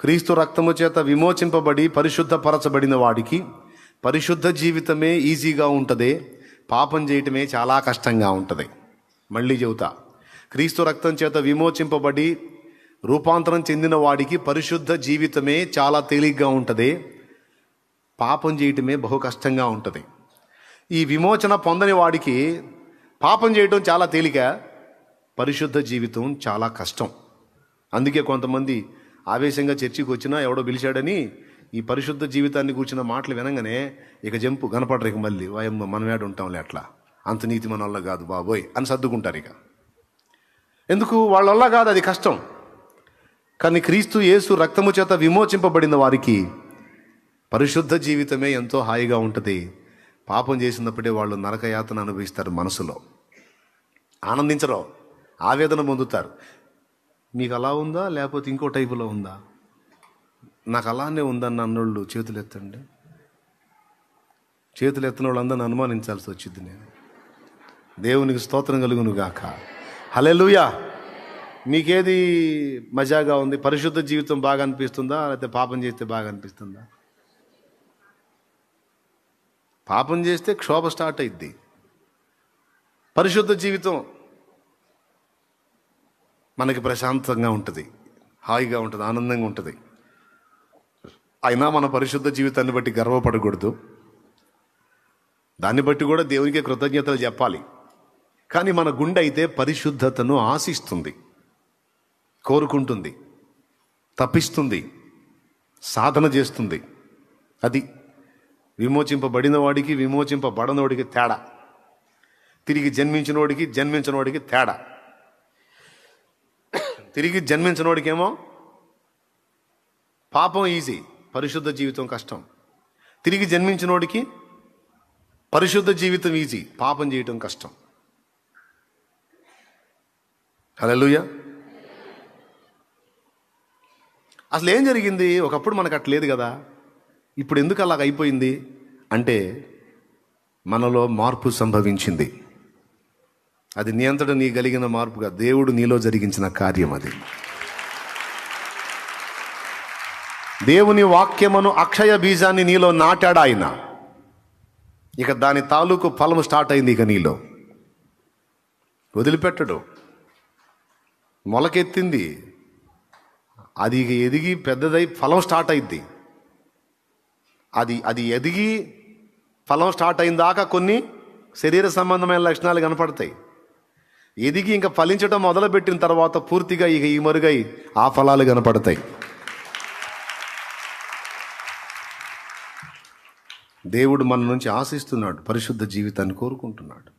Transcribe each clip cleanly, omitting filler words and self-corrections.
క్రీస్తు రక్తము చేత విమోచింపబడి పరిశుద్ధపరచబడిన వాడికి పరిశుద్ధ జీవితమే ఈజీగా ఉంటుంది, పాపం చేయటమే చాలా కష్టంగా ఉంటుంది. మళ్ళీ చెబుతా, క్రీస్తు రక్తం చేత విమోచింపబడి రూపాంతరం చెందిన వాడికి పరిశుద్ధ జీవితమే చాలా తేలిగ్గా ఉంటుంది, పాపం చేయటమే బహు కష్టంగా ఉంటుంది. ఈ విమోచన పొందని వాడికి పాపం చేయటం చాలా తేలిక, పరిశుద్ధ జీవితం చాలా కష్టం. అందుకే కొంతమంది ఆవేశంగా చర్చికి వచ్చినా ఎవడో పిలిచాడని ఈ పరిశుద్ధ జీవితాన్ని కూర్చున్న మాటలు వినంగానే ఇక జంపు కనపడరు, ఇక మళ్ళీ వయమ్మ మనం ఏడు ఉంటాంలే, అట్లా అంత నీతి మన వల్ల కాదు బాబోయ్ అని సర్దుకుంటారు. ఇక ఎందుకు? వాళ్ళ వల్ల కాదు, అది కష్టం. కానీ క్రీస్తు యేసు రక్తము చేత విమోచింపబడిన వారికి పరిశుద్ధ జీవితమే ఎంతో హాయిగా ఉంటుంది. పాపం చేసినప్పుడే వాళ్ళు నరకయాతన అనుభవిస్తారు, మనసులో ఆనందించరు, ఆవేదన పొందుతారు. మీకు అలా ఉందా లేకపోతే ఇంకో టైపులో ఉందా? నాకు అలానే ఉందన్న అన్నోళ్ళు చేతులు ఎత్తండి. చేతులు ఎత్తిన వాళ్ళందరిని అనుమానించాల్సి వచ్చింది. నేను దేవునికి స్తోత్రం కలుగును గాక. హల్లెలూయా. మీకేది మజాగా ఉంది? పరిశుద్ధ జీవితం బాగా అనిపిస్తుందా లేకపోతే పాపం చేస్తే బాగా అనిపిస్తుందా? పాపం చేస్తే క్షోభ స్టార్ట్ అయింది. పరిశుద్ధ జీవితం మనకి ప్రశాంతంగా ఉంటుంది, హాయిగా ఉంటుంది, ఆనందంగా ఉంటుంది. అయినా మన పరిశుద్ధ జీవితాన్ని బట్టి గర్వపడకూడదు, దాన్ని బట్టి కూడా దేవునికి కృతజ్ఞతలు చెప్పాలి. కానీ మన గుండె అయితే పరిశుద్ధతను ఆశిస్తుంది, కోరుకుంటుంది, తప్పిస్తుంది, సాధన చేస్తుంది. అది విమోచింపబడిన వాడికి విమోచింపబడనోడికి తేడా, తిరిగి జన్మించినోడికి జన్మించినోడికి తేడా. తిరిగి జన్మించినోడికేమో పాపం ఈజీ, పరిశుద్ధ జీవితం కష్టం. తిరిగి జన్మించినోడికి పరిశుద్ధ జీవితం ఈజీ, పాపం చేయటం కష్టం. హల్లెలూయా. అసలు ఏం జరిగింది? ఒకప్పుడు మనకు అట్లేదు కదా, ఇప్పుడు ఎందుకు అలాగ అయిపోయింది అంటే మనలో మార్పు సంభవించింది. అది నీ అంతటా నీ కలిగిన మార్పుగా దేవుడు నీలో జరిగించిన కార్యం. అది దేవుని వాక్యమును అక్షయ బీజాన్ని నీలో నాటాడు ఆయన. ఇక దాని తాలూకు ఫలము స్టార్ట్ అయింది. ఇక నీలో వదిలిపెట్టడు, మొలకెత్తింది, అది ఇక ఎదిగి పెద్దదై ఫలం స్టార్ట్ అయింది. అది ఎదిగి ఫలం స్టార్ట్ అయిన దాకా కొన్ని శరీర సంబంధమైన లక్షణాలు కనపడతాయి. ఎదిగి ఇంకా ఫలించడం మొదలుపెట్టిన తర్వాత పూర్తిగా ఇక ఈ మరుగై ఆ ఫలాలు కనపడతాయి. దేవుడు మన నుంచి ఆశిస్తున్నాడు, పరిశుద్ధ జీవితాన్ని కోరుకుంటున్నాడు.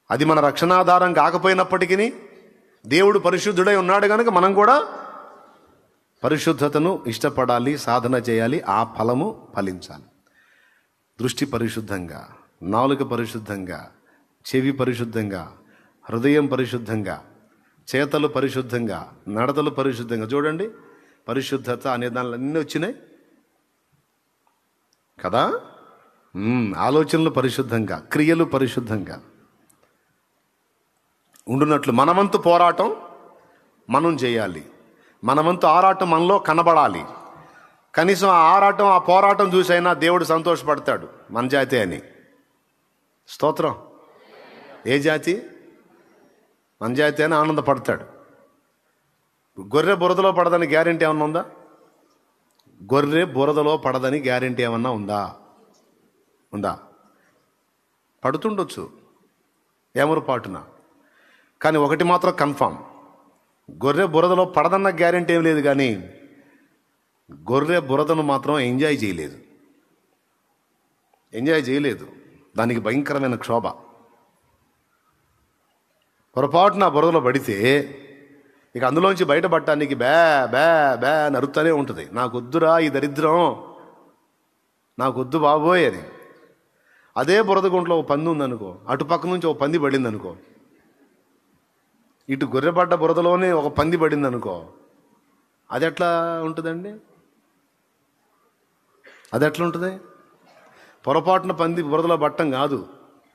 అది మన రక్షణాధారం కాకపోయినప్పటికీ దేవుడు పరిశుద్ధుడై ఉన్నాడు కనుక మనం కూడా పరిశుద్ధతను ఇష్టపడాలి, సాధన చేయాలి, ఆ ఫలము ఫలించాలి. దృష్టి పరిశుద్ధంగా, నాలుక పరిశుద్ధంగా, చెవి పరిశుద్ధంగా, హృదయం పరిశుద్ధంగా, చేతలు పరిశుద్ధంగా, నడతలు పరిశుద్ధంగా. చూడండి, పరిశుద్ధత అనే దానిలో అన్నీ వచ్చినాయి కదా. ఆలోచనలు పరిశుద్ధంగా, క్రియలు పరిశుద్ధంగా ఉండునట్లు మనవంతు పోరాటం మనం చేయాలి. మనవంతు ఆరాటం మనలో కనబడాలి. కనీసం ఆ ఆరాటం, ఆ పోరాటం చూసైనా దేవుడు సంతోషపడతాడు, మన జాతి అని. స్తోత్రం. ఏ జాతి? మన జాతి అని ఆనందపడతాడు. గొర్రె బురదలో పడదని గ్యారెంటీ ఏమన్నా ఉందా? గొర్రె బురదలో పడదని గ్యారెంటీ ఏమన్నా ఉందా? పడుతుండొచ్చు ఏమరుపాటున, కానీ ఒకటి మాత్రం కన్ఫామ్, గొర్రె బురదలో పడదన్న గ్యారెంటీ ఏం లేదు. కానీ గొర్రె బురదను మాత్రం ఎంజాయ్ చేయలేదు. దానికి భయంకరమైన క్షోభ. పొరపాటున బురదలో పడితే ఇక అందులోంచి బయటపడటానికి బ్యా బ్యా బ్యా నరుతూనే ఉంటుంది. నాకొద్దురా ఈ దరిద్రం, నాకొద్దు బాబోయ్ అని. అదే బురద గుంట్లో ఒక పంది ఉందనుకో, అటుపక్క నుంచి ఒక పంది పడింది అనుకో, ఇటు గొర్రెపడ్డ బురదలోనే ఒక పంది పడింది అనుకో, అది ఎట్లా ఉంటుందండి? అది ఎట్లా ఉంటుంది? పొరపాటున పంది బురదలో పట్టం కాదు,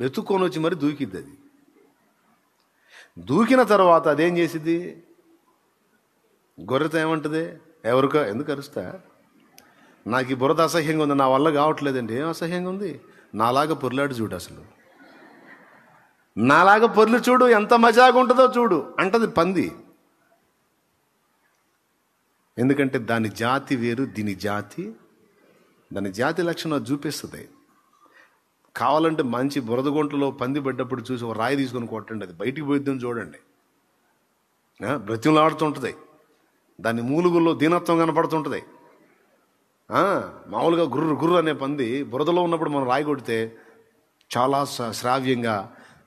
వెతుక్కొని వచ్చి మరి దూకిద్ది. అది దూకిన తర్వాత అదేం చేసిద్ది? గొర్రెతో ఏమంటుంది? ఎవరికో ఎందుకు అరుస్తా, నాకు ఈ బురద అసహ్యంగా ఉంది, నా వల్ల కావట్లేదండి. ఏం అసహ్యంగా ఉంది? నాలాగా పొర్లాడు చూడు, అసలు నాలాగా పొర్లు చూడు, ఎంత మజాగా ఉంటుందో చూడు అంటది పంది. ఎందుకంటే దాని జాతి వేరు, దాని జాతి లక్షణం చూపిస్తుంది. కావాలంటే మంచి బురద గుంటలో పంది పడ్డప్పుడు చూసి ఒక రాయి తీసుకొని కొట్టండి, అది బయటికి పోయిద్దని చూడండి. బ్రతిమలాడుతుంటుంది, దాని మూలుగుల్లో దీనత్వం కనపడుతుంటుంది. మామూలుగా గుర్రు గుర్రు అనే పంది బురదలో ఉన్నప్పుడు మనం రాయి కొడితే చాలా శ్రావ్యంగా,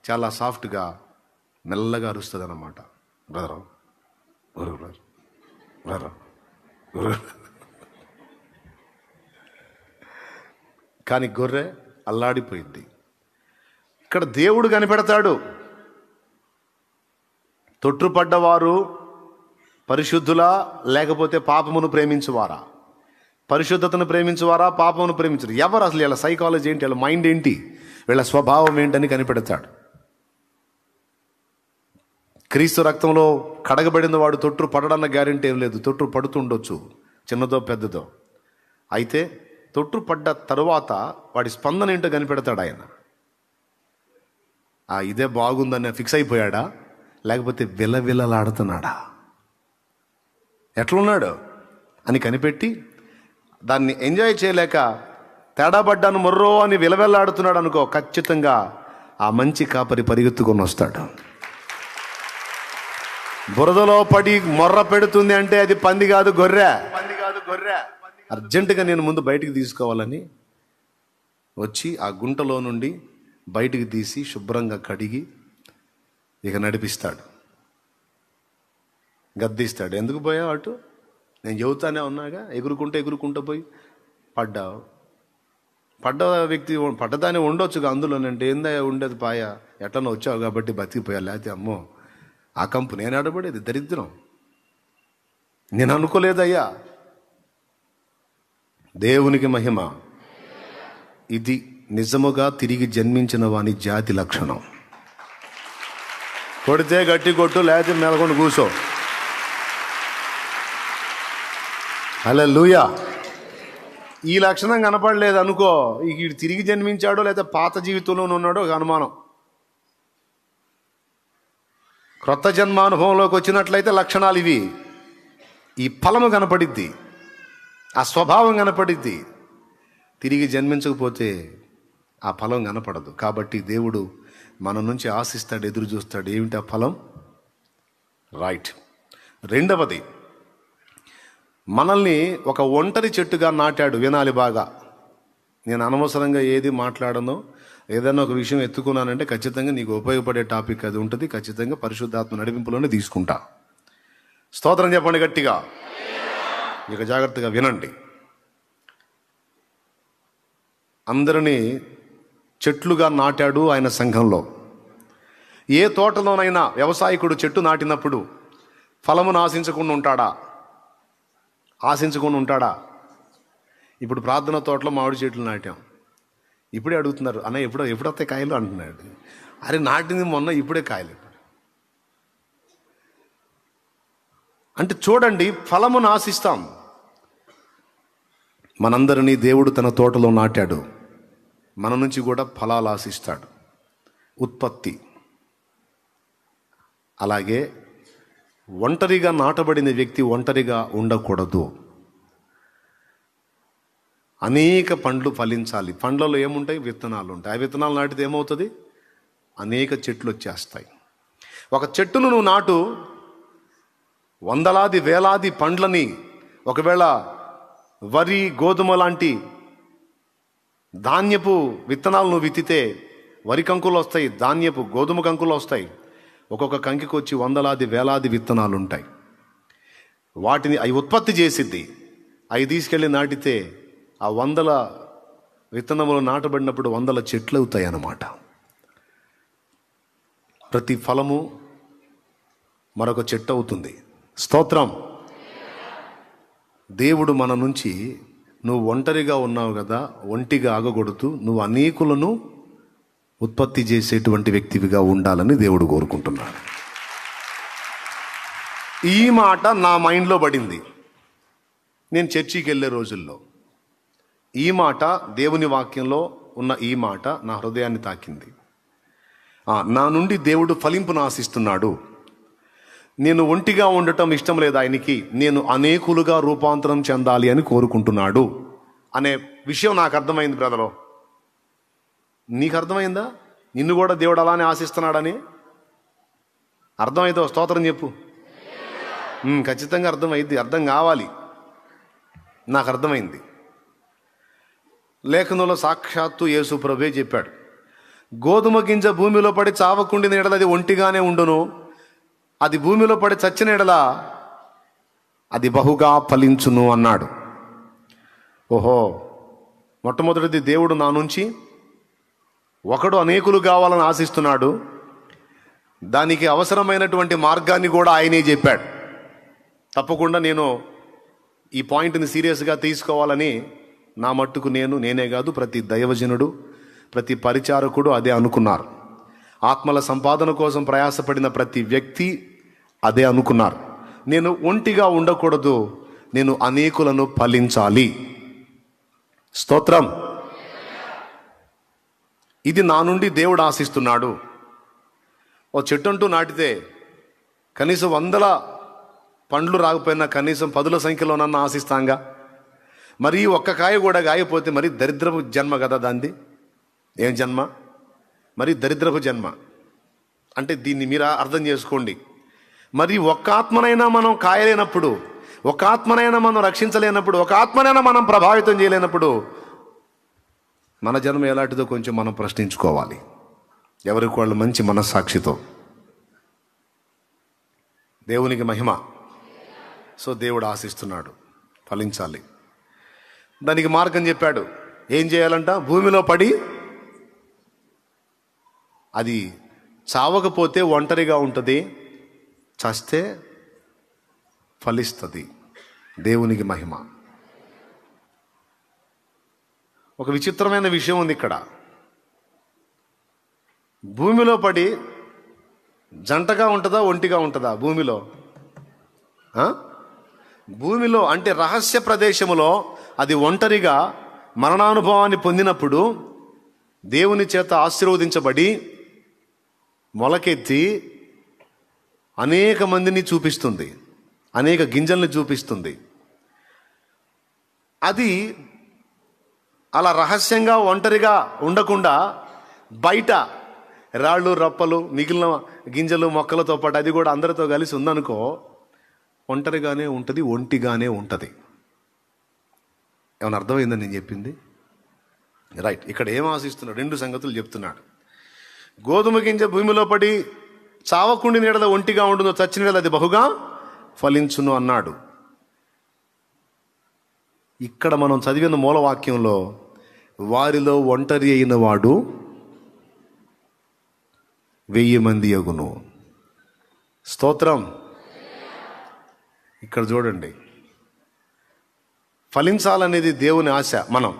చాలా సాఫ్ట్గా, మెల్లగా అరుస్తుంది అన్నమాట. బ్రదర్ గురు బ్రదర్ బ్రదర్ గురు. కానీ గొర్రె అల్లాడిపోయింది. ఇక్కడ దేవుడు కనిపెడతాడు. తొట్టుపడ్డవారు పరిశుద్ధులా లేకపోతే పాపమును ప్రేమించువారా? పరిశుద్ధతను ప్రేమించువారా, పాపమును ప్రేమించరు? ఎవరు అసలు? వీళ్ళ సైకాలజీ ఏంటి, వీళ్ళ మైండ్ ఏంటి, వీళ్ళ స్వభావం ఏంటని కనిపెడతాడు. క్రీస్తు రక్తంలో కడగబడిన వాడు తొట్టు పడడన్న గ్యారెంటీ ఏం లేదు. తొట్టు పడుతుండొచ్చు, చిన్నదో పెద్దదో. అయితే తొట్టు పడ్డ తరువాత వాడి స్పందన ఏంటో కనిపెడతాడు ఆయన. ఇదే బాగుందని ఫిక్స్ అయిపోయాడా, లేకపోతే విలవిలలాడుతున్నాడా, ఎట్లున్నాడు అని కనిపెట్టి దాన్ని ఎంజాయ్ చేయలేక తేడా పడ్డాను మొర్రో అని విలవెల్లాడుతున్నాడు అనుకో, ఖచ్చితంగా ఆ మంచి కాపరి పరిగెత్తుకొని వస్తాడు. బురదలో పడి మొర్ర పెడుతుంది అంటే అది పంది కాదు, గొర్రె. అర్జెంటుగా నేను ముందు బయటికి తీసుకోవాలని వచ్చి ఆ గుంటలో నుండి బయటికి తీసి శుభ్రంగా కడిగి ఇక నడిపిస్తాడు, గద్దిస్తాడు. ఎందుకు పోయావు అటు, నేను చెబుతానే ఉన్నాగా, ఎగురుకుంటూ పోయి పడ్డావు. పడ్డదాన్ని ఉండొచ్చుగా అందులోనంటే, ఏందా ఉండేది పాయ, ఎట్లనో వచ్చావు కాబట్టి బతికిపోయా, లేకపోతే అమ్మో ఆ కంపు నేను ఆడబడేది, దరిద్రం, నేను అనుకోలేదయ్యా. దేవునికి మహిమ. ఇది నిజముగా తిరిగి జన్మించిన వాని జాతి లక్షణం. కొడితే గట్టి కొట్టు, లేకపోతే మెలకొని కూసో. హల్లెలూయా. ఈ లక్షణం కనపడలేదు అనుకో, వీడు తిరిగి జన్మించాడో లేదా పాత జీవితంలోనే ఉన్నాడో ఒక అనుమానం. క్రొత్త జన్మానుభవంలోకి వచ్చినట్లయితే లక్షణాలు ఇవి. ఈ ఫలము కనపడిద్ది, ఆ స్వభావం కనపడిద్ది. తిరిగి జన్మించకపోతే ఆ ఫలం కనపడదు. కాబట్టి దేవుడు మన నుంచి ఆశిస్తాడు, ఎదురు చూస్తాడు. ఏమిటి ఆ ఫలం? రైట్. రెండవది, మనల్ని ఒక ఒంటరి చెట్టుగా నాటాడు. వినాలి బాగా. నేను అనవసరంగా ఏది మాట్లాడనో, ఏదైనా ఒక విషయం ఎత్తుకున్నానంటే ఖచ్చితంగా నీకు ఉపయోగపడే టాపిక్ అది ఉంటుంది. ఖచ్చితంగా పరిశుద్ధాత్మ నడిపింపులోనే తీసుకుంటా. స్తోత్రం చెప్పండి గట్టిగా. ఇక జాగ్రత్తగా వినండి. అందరినీ చెట్లుగా నాటాడు ఆయన సంఘంలో. ఏ తోటలోనైనా వ్యవసాయకుడు చెట్టు నాటినప్పుడు ఫలమును ఆశించకుండా ఉంటాడా? ఆశించకుండా ఉంటాడా? ఇప్పుడు ప్రార్థన తోటలో మామిడి చెట్లు నాటాం. ఇప్పుడే అడుగుతున్నారు, అన్న ఎప్పుడొస్తాయి కాయలు అంటున్నాడు. అరే నాటింది మొన్న, ఇప్పుడే కాయలు. అంటే చూడండి, ఫలమును ఆశిస్తాం. మనందరినీ దేవుడు తన తోటలో నాటాడు. మన నుంచి కూడా ఫలాలు ఆశిస్తాడు, ఉత్పత్తి. అలాగే ఒంటరిగా నాటబడిన వ్యక్తి ఒంటరిగా ఉండకూడదు. అనేక పండ్లు ఫలించాలి. పండ్లలో ఏముంటాయి? విత్తనాలు ఉంటాయి. ఆ విత్తనాలు నాటితే ఏమవుతుంది? అనేక చెట్లు వచ్చేస్తాయి. ఒక చెట్టును నువ్వు నాటు, వందలాది వేలాది పండ్లని, ఒకవేళ వరి గోధుమ లాంటి ధాన్యపు విత్తనాలు నువ్వు విత్తితే వరి కంకులు వస్తాయి, ధాన్యపు గోధుమ కంకులు వస్తాయి. ఒక్కొక్క కంకికి వచ్చి వందలాది వేలాది విత్తనాలు ఉంటాయి. వాటిని అవి ఉత్పత్తి చేసిద్ది. అవి తీసుకెళ్ళి నాటితే ఆ వందల విత్తనములు నాటబడినప్పుడు వందల చెట్లు అవుతాయి అన్నమాట. ప్రతి ఫలము మరొక చెట్టు అవుతుంది. స్తోత్రం. దేవుడు మన నుంచి, నువ్వు ఒంటరిగా ఉన్నావు కదా, ఒంటిగా ఆగకూడదు, నువ్వు అనేకులను ఉత్పత్తి చేసేటువంటి వ్యక్తివిగా ఉండాలని దేవుడు కోరుకుంటున్నాడు. ఈ మాట నా మైండ్లో పడింది నేను చర్చికి వెళ్ళే రోజుల్లో. ఈ మాట, దేవుని వాక్యంలో ఉన్న ఈ మాట నా హృదయాన్ని తాకింది. నా నుండి దేవుడు ఫలింపును ఆశిస్తున్నాడు. నేను ఒంటిగా ఉండటం ఇష్టం లేదు ఆయనకి, నేను అనేకులుగా రూపాంతరం చెందాలి అని కోరుకుంటున్నాడు అనే విషయం నాకు అర్థమైంది. బ్రదరు, నీకు అర్థమైందా? నిన్ను కూడా దేవుడు అలానే ఆశిస్తున్నాడని అర్థమైతే స్తోత్రం చెప్పు. ఖచ్చితంగా అర్థమైంది, అర్థం కావాలి. నాకు అర్థమైంది. లేఖనంలో సాక్షాత్తు యేసు ప్రభువే చెప్పాడు, గోధుమ గింజ భూమిలో పడి చావకుండిన ఎడల అది ఒంటిగానే ఉండును, అది భూమిలో పడి చచ్చిన ఎడల అది బహుగా ఫలించును అన్నాడు. ఓహో, మొట్టమొదటిది దేవుడు నా నుంచి ఒకడు అనేకులు కావాలని ఆశిస్తున్నాడు. దానికి అవసరమైనటువంటి మార్గాన్ని కూడా ఆయనే చెప్పాడు. తప్పకుండా నేను ఈ పాయింట్ని సీరియస్గా తీసుకోవాలని నా మట్టుకు నేనే కాదు, ప్రతి దైవజనుడు, ప్రతి పరిచారకుడు అదే అనుకున్నారు. ఆత్మల సంపాదన కోసం ప్రయాసపడిన ప్రతి వ్యక్తి అదే అనుకున్నారు. నేను ఒంటిగా ఉండకూడదు, నేను అనేకులను ఫలించాలి. స్తోత్రం. ఇది నా నుండి దేవుడు ఆశిస్తున్నాడు. ఓ చెట్టు అంటూ నాటితే కనీసం 100 పండ్లు రాకపోయినా కనీసం 10ల సంఖ్యలోనన్నా ఆశిస్తాంగా. మరి ఒక్క కాయ కూడా కాయపోతే మరి దరిద్రపు జన్మ కదా దాంది. ఏం జన్మ? మరి దరిద్రపు జన్మ. అంటే దీన్ని మీరు అర్థం చేసుకోండి. మరి ఒక్క ఆత్మనైనా మనం కాయలేనప్పుడు, ఒక ఆత్మనైనా మనం రక్షించలేనప్పుడు, ఒక ఆత్మనైనా మనం ప్రభావితం చేయలేనప్పుడు మన జన్మ ఎలాంటిదో కొంచెం మనం ప్రశ్నించుకోవాలి. ఎవరికి వాళ్ళు మంచి మనస్సాక్షితో. దేవునికి మహిమ. సో దేవుడు ఆశిస్తున్నాడు, ఫలించాలి. దానికి మార్గం చెప్పాడు. ఏం చేయాలంట? భూమిలో పడి అది చావకపోతే ఒంటరిగా ఉంటుంది, చస్తే ఫలిస్తుంది. దేవునికి మహిమ. ఒక విచిత్రమైన విషయం ఉంది ఇక్కడ. భూమిలో పడి జంటగా ఉంటుందా, ఒంటిగా ఉంటుందా? భూమిలో అంటే రహస్య ప్రదేశములో అది ఒంటరిగా మరణానుభవాన్ని పొందినప్పుడు దేవుని చేత ఆశీర్వదించబడి మొలకెత్తి అనేక మందిని చూపిస్తుంది, అనేక గింజల్ని చూపిస్తుంది. అది అలా రహస్యంగా ఒంటరిగా ఉండకుండా బయట రాళ్ళు రప్పలు మిగిలిన గింజలు మొక్కలతో పాటు అది కూడా అందరితో కలిసి ఉందనుకో, ఒంటరిగానే ఉంటుంది, ఒంటిగానే ఉంటుంది. ఏమైనా అర్థమైందని నేను చెప్పింది? రైట్. ఇక్కడ ఏం ఆశిస్తున్నాడు? 2 సంగతులు చెప్తున్నాడు. గోధుమ గింజ భూమిలో పడి చావకుండి నీడల ఒంటిగా ఉండును, చచ్చిన నీడల అది బహుగా ఫలించును అన్నాడు. ఇక్కడ మనం చదివిన మూలవాక్యంలో వారిలో ఒంటరి అయిన వాడు 1000 మంది అగును. స్తోత్రం. ఇక్కడ చూడండి, ఫలించాలనేది దేవుని ఆశ. మనం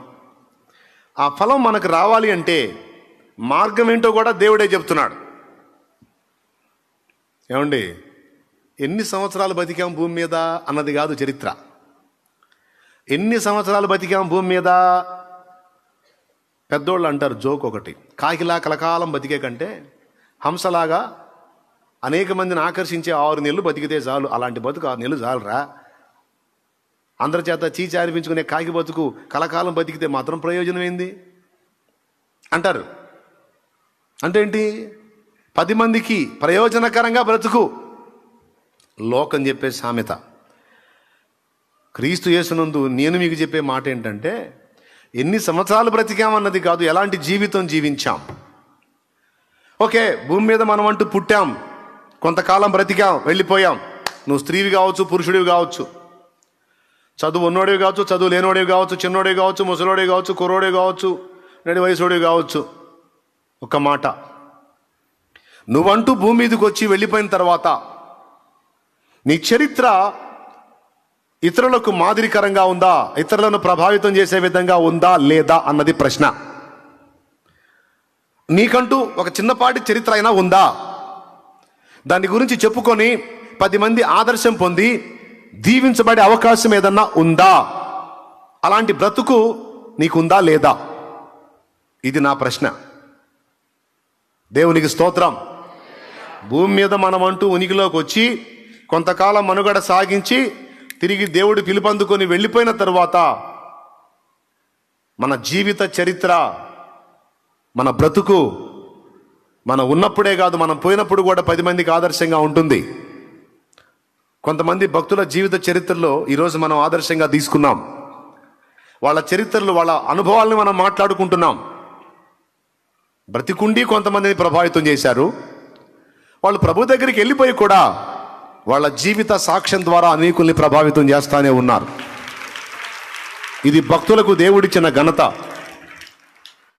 ఆ ఫలం మనకు రావాలి అంటే మార్గం ఏంటో కూడా దేవుడే చెప్తున్నాడు. ఏమండి, ఎన్ని సంవత్సరాలు బతికాం భూమి మీద అన్నది కాదు చరిత్ర. ఎన్ని సంవత్సరాలు బతికాం భూమి మీద? పెద్దోళ్ళు అంటారు జోక్ ఒకటి, కాకిలా కలకాలం బతికే కంటే హంసలాగా అనేక మందిని ఆకర్షించే 6 నెలలు బతికితే చాలు. అలాంటి బతుకు 6 నెలలు చాలురా. అందరి చేత చీచి అనిపించుకునే కాకి బతుకు కలకాలం బతికితే మాత్రం ప్రయోజనం ఏంది అంటారు. అంటే ఏంటి? 10 మందికి ప్రయోజనకరంగా బ్రతుకు. లోకం చెప్పే సామెత. క్రీస్తు యేసునందు నేను మీకు చెప్పే మాట ఏంటంటే, ఎన్ని సంవత్సరాలు బ్రతికామన్నది కాదు, ఎలాంటి జీవితం జీవించాం. ఓకే, భూమి మీద మనం అంటూ పుట్టాం, కొంతకాలం బ్రతికాం, వెళ్ళిపోయాం. నువ్వు స్త్రీవి కావచ్చు, పురుషుడివి కావచ్చు, చదువు ఉన్నోడివి కావచ్చు, చదువు లేనోడివి కావచ్చు, చిన్నోడివి కావచ్చు, ముసలోడివి కావచ్చు, కుర్రోడివి కావచ్చు, నడి వయసుడివి కావచ్చు. ఒక మాట, నువ్వంటూ భూమి మీదకి వచ్చి వెళ్ళిపోయిన తర్వాత నీ చరిత్ర ఇతరులకు మాదిరికరంగా ఉందా, ఇతరులను ప్రభావితం చేసే విధంగా ఉందా లేదా అన్నది ప్రశ్న. నీకంటూ ఒక చిన్నపాటి చరిత్ర అయినా ఉందా? దాని గురించి చెప్పుకొని 10 మంది ఆదర్శం పొంది దీవించబడే అవకాశం ఏదన్నా ఉందా? అలాంటి బ్రతుకు నీకుందా లేదా? ఇది నా ప్రశ్న. దేవునికి స్తోత్రం. భూమి మీద మనమంటూ ఉనికిలోకి వచ్చి కొంతకాలం మనుగడ సాగించి తిరిగి దేవుడు పిలుపందుకొని వెళ్ళిపోయిన తరువాత మన జీవిత చరిత్ర, మన బ్రతుకు, మనం ఉన్నప్పుడే కాదు మనం పోయినప్పుడు కూడా 10 మందికి ఆదర్శంగా ఉంటుంది. కొంతమంది భక్తుల జీవిత చరిత్రలో ఈరోజు మనం ఆదర్శంగా తీసుకున్నాం. వాళ్ళ చరిత్రలు, వాళ్ళ అనుభవాలను మనం మాట్లాడుకుంటున్నాం. బ్రతికుండి కొంతమందిని ప్రభావితం చేశారు. వాళ్ళు ప్రభు దగ్గరికి వెళ్ళిపోయి కూడా వాళ్ళ జీవిత సాక్ష్యం ద్వారా అనేకుల్ని ప్రభావితం చేస్తానే ఉన్నారు. ఇది భక్తులకు దేవుడిచ్చిన ఘనత.